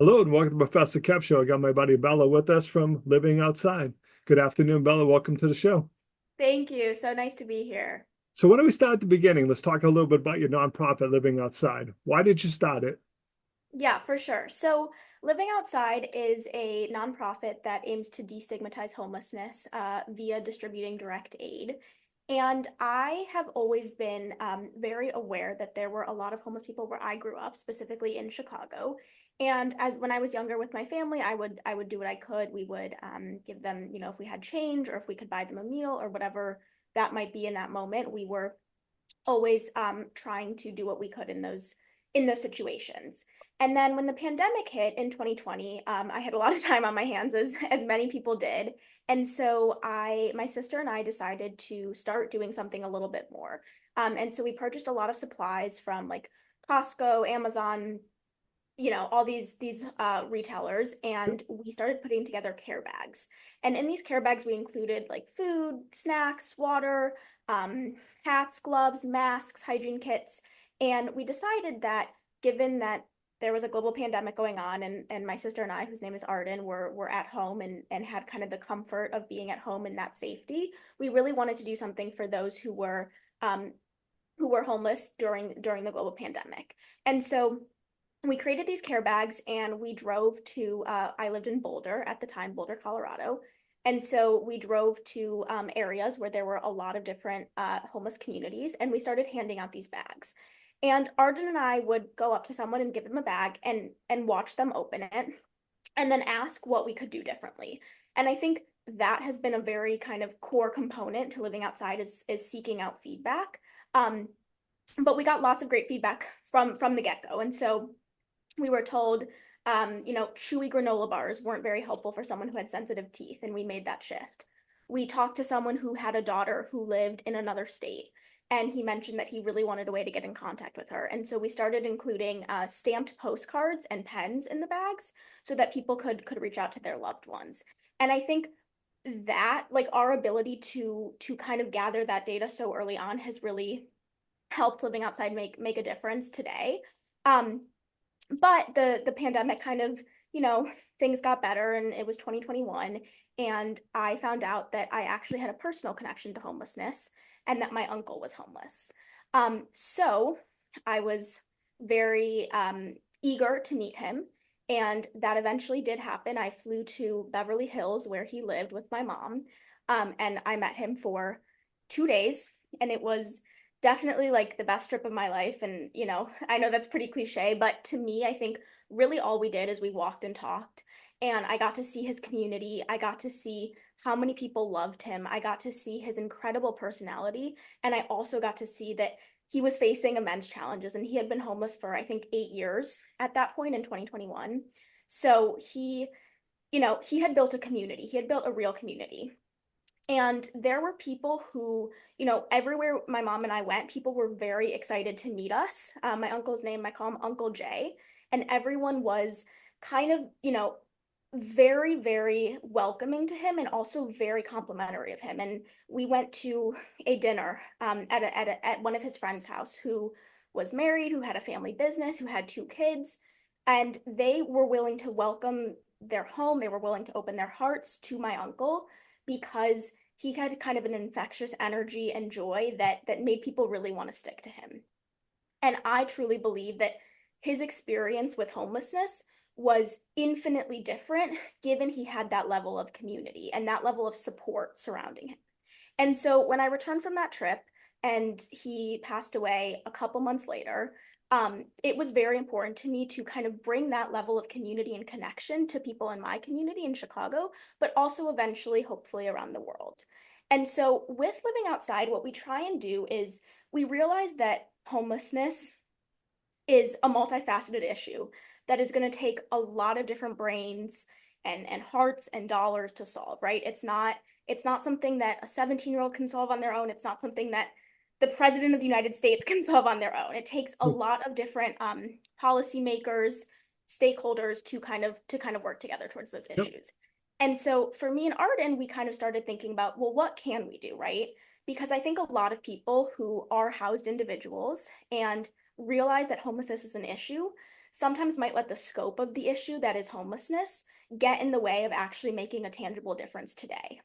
Hello and welcome to Professor Kev Show. I got my buddy Bella with us from Living Outside. Good afternoon, Bella. Welcome to the show. Thank you. So nice to be here. So, why don't we start at the beginning? Let's talk a little bit about your nonprofit, Living Outside. Why did you start it? Yeah, for sure. So, Living Outside is a nonprofit that aims to destigmatize homelessness via distributing direct aid. And I have always been very aware that there were a lot of homeless people where I grew up, specifically in Chicago. And as when I was younger with my family, I would do what I could. We would give them, if we had change or if we could buy them a meal or whatever that might be in that moment. We were always trying to do what we could in those situations. And then when the pandemic hit in 2020, I had a lot of time on my hands, as many people did. And so my sister and I decided to start doing something a little bit more. And so we purchased a lot of supplies from like Costco, Amazon, all these retailers, and we started putting together care bags. And in these care bags we included like food, snacks, water, um, hats, gloves, masks, hygiene kits. And we decided that given that there was a global pandemic going on, and my sister and I, whose name is Arden, were at home and had kind of the comfort of being at home in that safety, we really wanted to do something for those who were homeless during the global pandemic. And so we created these care bags and we drove to I lived in Boulder at the time, Boulder, Colorado. And so we drove to areas where there were a lot of different homeless communities, and we started handing out these bags. And Arden and I would go up to someone and give them a bag and watch them open it and then ask what we could do differently. And I think that has been a very kind of core component to living outside, is seeking out feedback. Um, but we got lots of great feedback from the get-go. And so we were told, chewy granola bars weren't very helpful for someone who had sensitive teeth, and we made that shift. We talked to someone who had a daughter who lived in another state, and he mentioned that he really wanted a way to get in contact with her. And so we started including stamped postcards and pens in the bags so that people could reach out to their loved ones. And I think that, like, our ability to kind of gather that data so early on has really helped living outside make a difference today. Um, but the pandemic kind of, things got better, and it was 2021, and I found out that I actually had a personal connection to homelessness and that my uncle was homeless. So I was very eager to meet him, and that eventually did happen. I flew to Beverly Hills where he lived with my mom, and I met him for 2 days, and it was definitely like the best trip of my life. And, I know that's pretty cliche, but to me, I think really all we did is we walked and talked. And I got to see his community. I got to see how many people loved him. I got to see his incredible personality. And I also got to see that he was facing immense challenges, and he had been homeless for, I think, 8 years at that point in 2021. So he had built a community. He had built a real community. And there were people who, everywhere my mom and I went, people were very excited to meet us. My uncle's name, I call him Uncle Jay. And everyone was kind of, very, very welcoming to him and also very complimentary of him. And we went to a dinner at one of his friends' house, who was married, who had a family business, who had two kids. And they were willing to welcome their home. They were willing to open their hearts to my uncle because he had kind of an infectious energy and joy that made people really want to stick to him. And I truly believe that his experience with homelessness was infinitely different given he had that level of community and that level of support surrounding him. And so when I returned from that trip and he passed away a couple months later, it was very important to me to kind of bring that level of community and connection to people in my community in Chicago, but also eventually, hopefully, around the world. And so with living outside, what we try and do is we realize that homelessness is a multifaceted issue that is going to take a lot of different brains and hearts and dollars to solve, right? It's not something that a 17-year-old can solve on their own. It's not something that the president of the United States can solve on their own. It takes a lot of different policymakers, stakeholders to kind of work together towards those Yep. issues. And so for me and Arden, we kind of started thinking about, well, what can we do, right? Because I think a lot of people who are housed individuals and realize that homelessness is an issue, sometimes might let the scope of the issue that is homelessness get in the way of actually making a tangible difference today.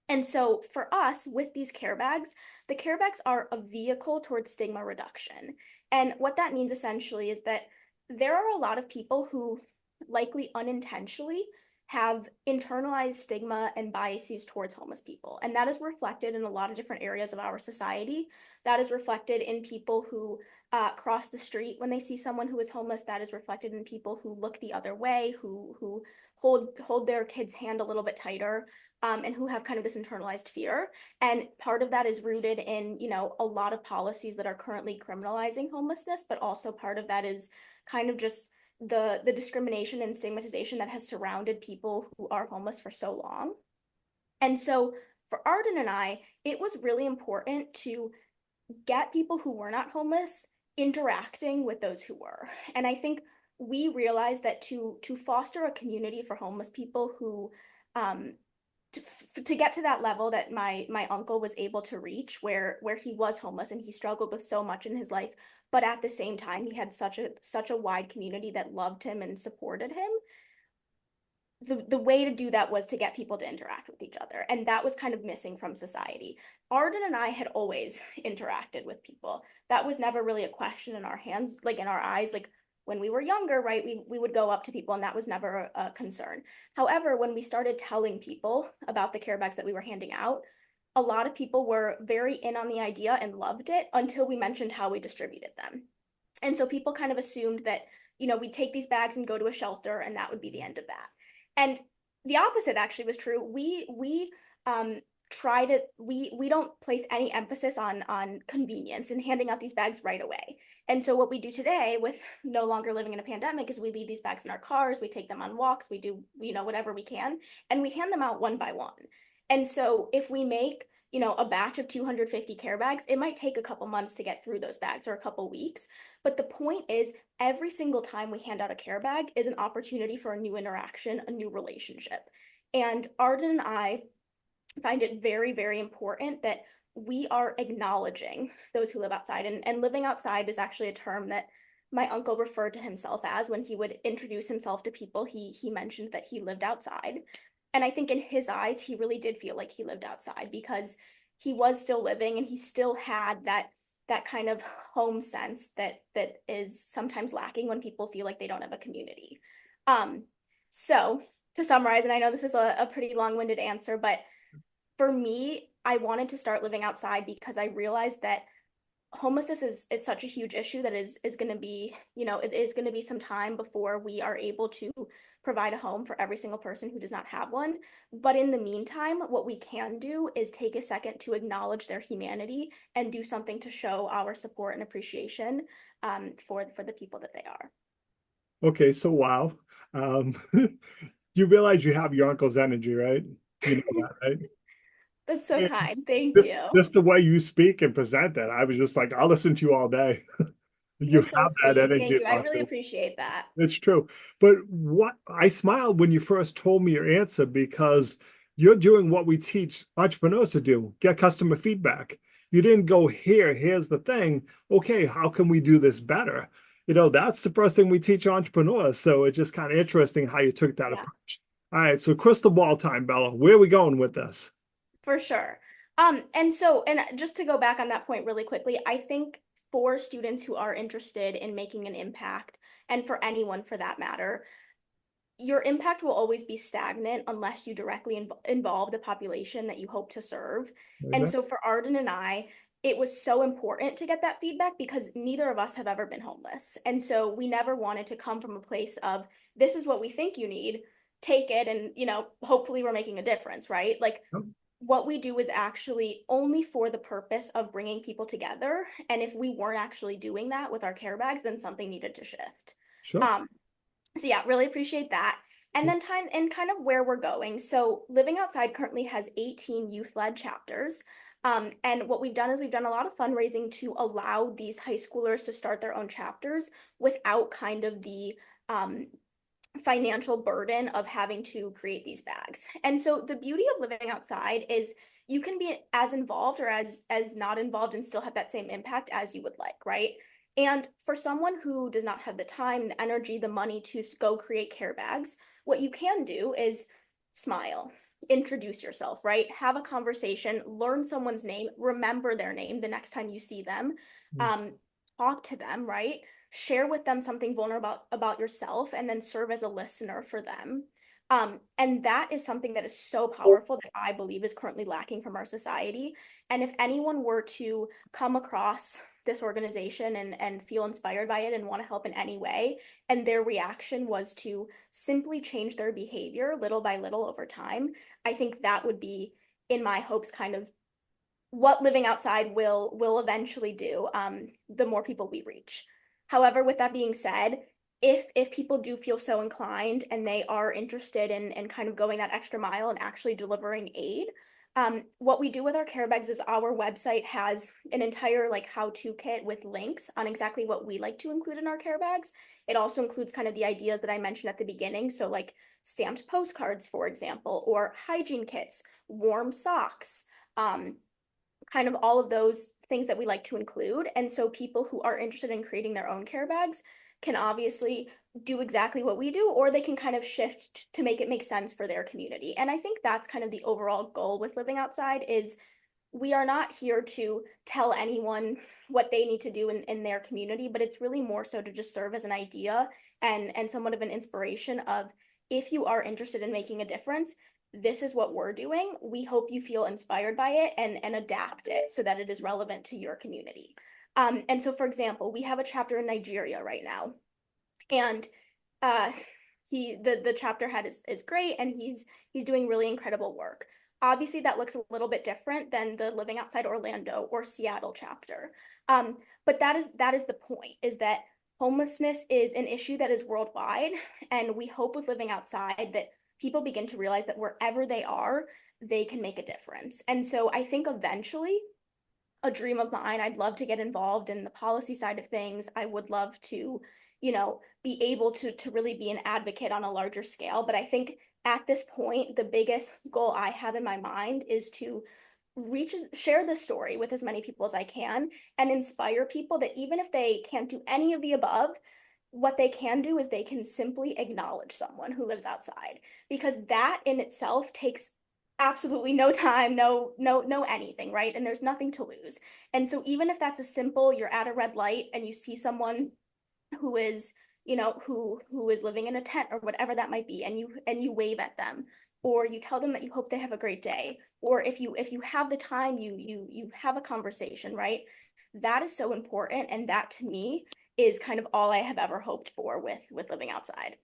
And so for us, with these care bags, the care bags are a vehicle towards stigma reduction. And what that means essentially is that there are a lot of people who likely unintentionally have internalized stigma and biases towards homeless people. And that is reflected in a lot of different areas of our society. That is reflected in people who cross the street when they see someone who is homeless. That is reflected in people who look the other way, who hold their kid's hand a little bit tighter, and who have kind of this internalized fear. And part of that is rooted in, a lot of policies that are currently criminalizing homelessness, but also part of that is kind of just the discrimination and stigmatization that has surrounded people who are homeless for so long. And so for Arden and I, it was really important to get people who were not homeless interacting with those who were. And I think we realized that to foster a community for homeless people who um, to get to that level that my uncle was able to reach, where he was homeless and he struggled with so much in his life, but at the same time he had such a wide community that loved him and supported him. The way to do that was to get people to interact with each other, and that was kind of missing from society. Arden and I had always interacted with people. That was never really a question in our hands, like in our eyes, like when we were younger, right? We would go up to people and that was never a concern. However, when we started telling people about the care bags that we were handing out, a lot of people were very in on the idea and loved it until we mentioned how we distributed them. And so people kind of assumed that, we'd take these bags and go to a shelter and that would be the end of that. And the opposite actually was true. We try to we don't place any emphasis on convenience and handing out these bags right away. And so what we do today, with no longer living in a pandemic, is we leave these bags in our cars, we take them on walks, we do, whatever we can, and we hand them out one by one. And so if we make, a batch of 250 care bags, it might take a couple months to get through those bags, or a couple weeks. But the point is, every single time we hand out a care bag is an opportunity for a new interaction, a new relationship. And Arden and I find it very, very important that we are acknowledging those who live outside. And living outside is actually a term that my uncle referred to himself as when he would introduce himself to people. He mentioned that he lived outside. And I think in his eyes, he really did feel like he lived outside because he was still living and he still had that kind of home sense that is sometimes lacking when people feel like they don't have a community. Um, so to summarize, and I know this is a pretty long-winded answer, but for me, I wanted to start living outside because I realized that homelessness is such a huge issue that is going to be, it is going to be some time before we are able to provide a home for every single person who does not have one. But in the meantime, what we can do is take a second to acknowledge their humanity and do something to show our support and appreciation for the people that they are. Okay, so wow. Um, you realize you have your uncle's energy, right? You know that, right? That's so And kind. Thank this you. just the way you speak and present that, I was just like, I'll listen to you all day. You You're so have that sweet. energy Thank you. I about really you. appreciate that. It's true. But what I smiled when you first told me your answer because you're doing what we teach entrepreneurs to do, get customer feedback. You didn't go here, here's the thing. Okay, how can we do this better? That's the first thing we teach entrepreneurs. So it's just kind of interesting how you took that Yeah. approach. All right, so crystal ball time, Bella. Where are we going with this? For sure. And just to go back on that point really quickly, I think for students who are interested in making an impact, and for anyone for that matter, your impact will always be stagnant unless you directly involve the population that you hope to serve. And Amen. so for Arden and I, it was so important to get that feedback because neither of us have ever been homeless. And so we never wanted to come from a place of, this is what we think you need, take it, and, hopefully we're making a difference, right? Like, what we do is actually only for the purpose of bringing people together. And if we weren't actually doing that with our care bags, then something needed to shift. Sure. Um, so yeah, really appreciate that. And then time and kind of where we're going. So Living Outside currently has 18 youth-led chapters. And what we've done is we've done a lot of fundraising to allow these high schoolers to start their own chapters without kind of the financial burden of having to create these bags. And so the beauty of living outside is you can be as involved or as not involved and still have that same impact as you would like, right? And for someone who does not have the time, the energy, the money to go create care bags, what you can do is smile, introduce yourself, right? Have a conversation, learn someone's name, remember their name the next time you see them, um, talk to them, right? Share with them something vulnerable about yourself, and then serve as a listener for them. And that is something that is so powerful that I believe is currently lacking from our society. And if anyone were to come across this organization and feel inspired by it and want to help in any way, and their reaction was to simply change their behavior little by little over time, I think that would be, in my hopes, kind of what living outside will eventually do, the more people we reach. However, with that being said, if people do feel so inclined and they are interested in kind of going that extra mile and actually delivering aid, what we do with our care bags is our website has an entire like how-to kit with links on exactly what we like to include in our care bags. It also includes kind of the ideas that I mentioned at the beginning, so like stamped postcards, for example, or hygiene kits, warm socks, kind of all of those things that we like to include. And so people who are interested in creating their own care bags can obviously do exactly what we do, or they can kind of shift to make it make sense for their community. And I think that's kind of the overall goal with living outside is we are not here to tell anyone what they need to do in their community, but it's really more so to just serve as an idea and somewhat of an inspiration of, if you are interested in making a difference, this is what we're doing. We hope you feel inspired by it and adapt it so that it is relevant to your community. And so, for example, we have a chapter in Nigeria right now, and uh, the chapter head is great, and he's doing really incredible work. Obviously, that looks a little bit different than the Living Outside Orlando or Seattle chapter. But that is the point, is that homelessness is an issue that is worldwide, and we hope with Living Outside that people begin to realize that wherever they are, they can make a difference. And so I think eventually, a dream of mine, I'd love to get involved in the policy side of things. I would love to, be able to really be an advocate on a larger scale. But I think at this point, the biggest goal I have in my mind is to share this story with as many people as I can and inspire people that even if they can't do any of the above, what they can do is they can simply acknowledge someone who lives outside, because that in itself takes absolutely no time, no anything, right? And there's nothing to lose. And so even if that's a simple, you're at a red light and you see someone who is, who is living in a tent or whatever that might be, and you wave at them, or you tell them that you hope they have a great day, or if you have the time, you have a conversation, right? That is so important, and that to me is kind of all I have ever hoped for with living outside.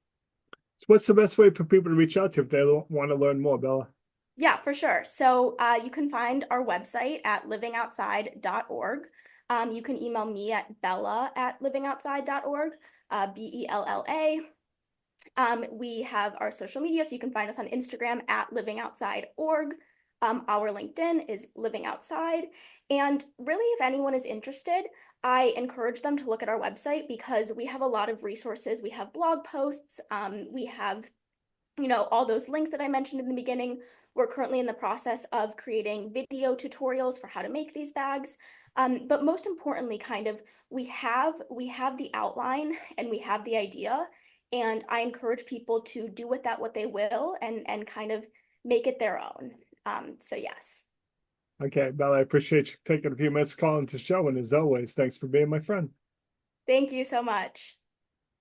So what's the best way for people to reach out to if they want to learn more, Bella? Yeah, for sure. So you can find our website at livingoutside.org. You can email me at bella@livingoutside.org, Bella. We have our social media, so you can find us on Instagram at livingoutside.org. Our LinkedIn is Living Outside. And really, if anyone is interested, I encourage them to look at our website because we have a lot of resources. We have blog posts. We have all those links that I mentioned in the beginning. We're currently in the process of creating video tutorials for how to make these bags. But most importantly, kind of, we have the outline and we have the idea. And I encourage people to do with that what they will and kind of make it their own. So yes. Okay, Bella, I appreciate you taking a few minutes calling to show. And as always, thanks for being my friend. Thank you so much.